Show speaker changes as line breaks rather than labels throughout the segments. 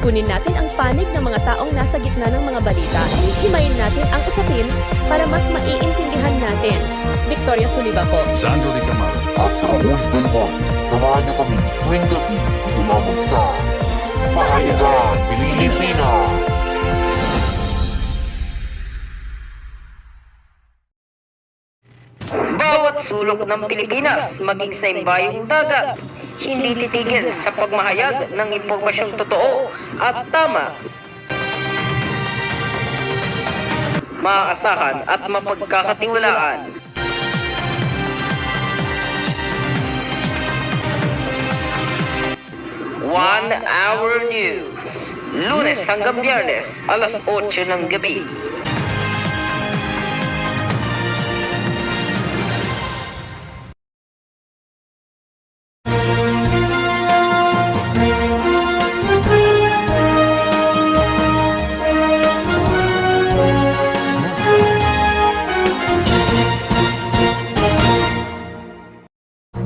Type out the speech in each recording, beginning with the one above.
Kunin natin ang panig ng mga taong nasa gitna ng mga balita. Himayin natin ang usapin para mas maiintindihan natin. Victoria Soliva po.
Sandro Di Camaro.
At Raul Belmont. Samahan niyo kami tuwing gabi dito lamang sa Pahayagan Pilipinas.
Bawat sulok ng Pilipinas, maging sa imbayong dagat, hindi titigil sa pagmahayag ng impormasyong totoo at tama. Maaasahan at mapagkakatiwalaan. One Hour News, Lunes hanggang Biyernes, alas 8 ng gabi.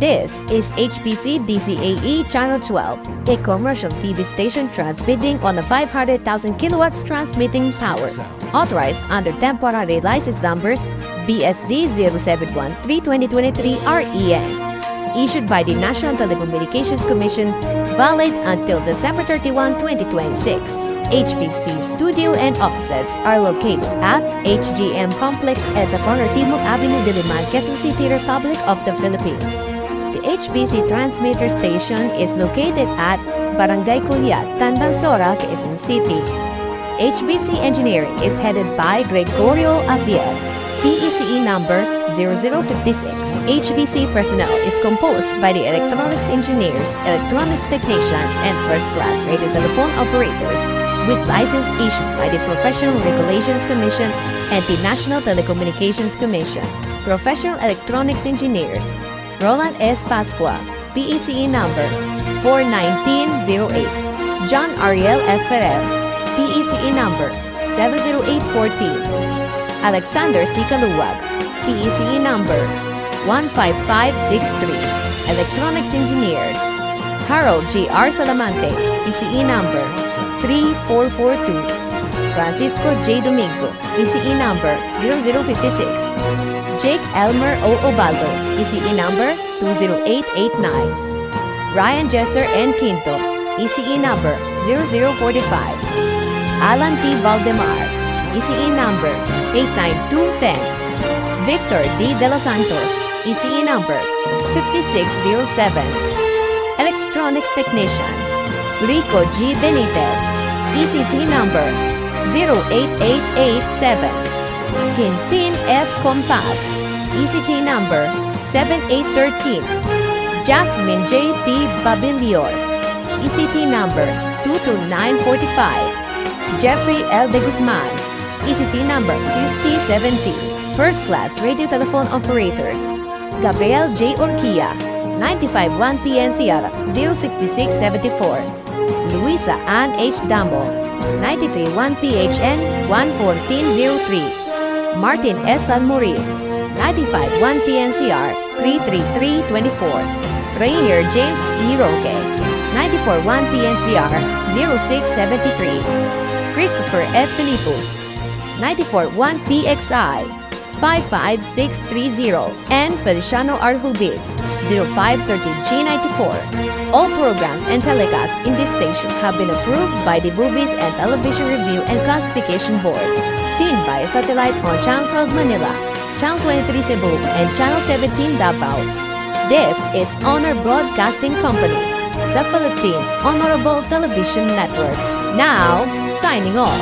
This is HPC DCAE Channel 12, a commercial TV station transmitting on a 500,000 kilowatts transmitting power, authorized under temporary license number BSD 0713-2023 REN, issued by the National Telecommunications Commission, valid until December 31, 2026. HPC studio and offices are located at HGM Complex at the corner Timog Avenue, Diliman, Quezon City, Republic of the Philippines. The HBC transmitter station is located at Barangay Culiat, Tandang Sora, Quezon City. HBC Engineering is headed by Gregorio Abiel, PECE number 0056. HBC personnel is composed by the electronics engineers, electronics technicians, and first-class radio telephone operators with license issued by the Professional Regulations Commission and the National Telecommunications Commission. Professional electronics engineers Roland S. Pascua, PECE number 41908. John Ariel F. Ferrer, PECE number 70814. Alexander C. Kaluwag, PECE number 15563. Electronics engineers Harold G. R. Salamante, PECE number 3442. Francisco J. Domingo, PECE number 0056. Jake Elmer O. Obaldo, PCE number 20889. Ryan Jester N. Quinto, PCE number 0045. Alan P. Valdemar, PCE number 89210. Victor D. De Los Santos, PCE number 5607. Electronics Technicians Rico G. Benitez, ECT number 08887. Quintin S. Compas, ECT number 7813. Jasmine J. P. Babilior, ECT number 22945. Jeffrey L. De Guzman, ECT number 5070. First Class Radio Telephone Operators Gabriel J. Orquia, 951 PNCR 06674. Luisa Ann H. Dambo, 931 PHN 11403. Martin S. Salmorin, 951 PNCR 33324. Rainier James G. Roque, 941 PNCR 0673. Christopher F. Filipos, 941 PXI 55630. And Feliciano R. Hubis, 0530G94. All programs and telecasts in this station have been approved by the Movies and Television Review and Classification Board. Seen by satellite on Channel 12 Manila, Channel 23 Cebu, and Channel 17 Davao. This is Honor Broadcasting Company, the Philippines Honorable Television Network. Now, signing off.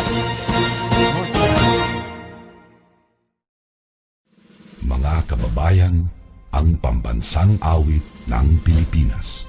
Mga kababayan, ang pambansang awit ng Pilipinas.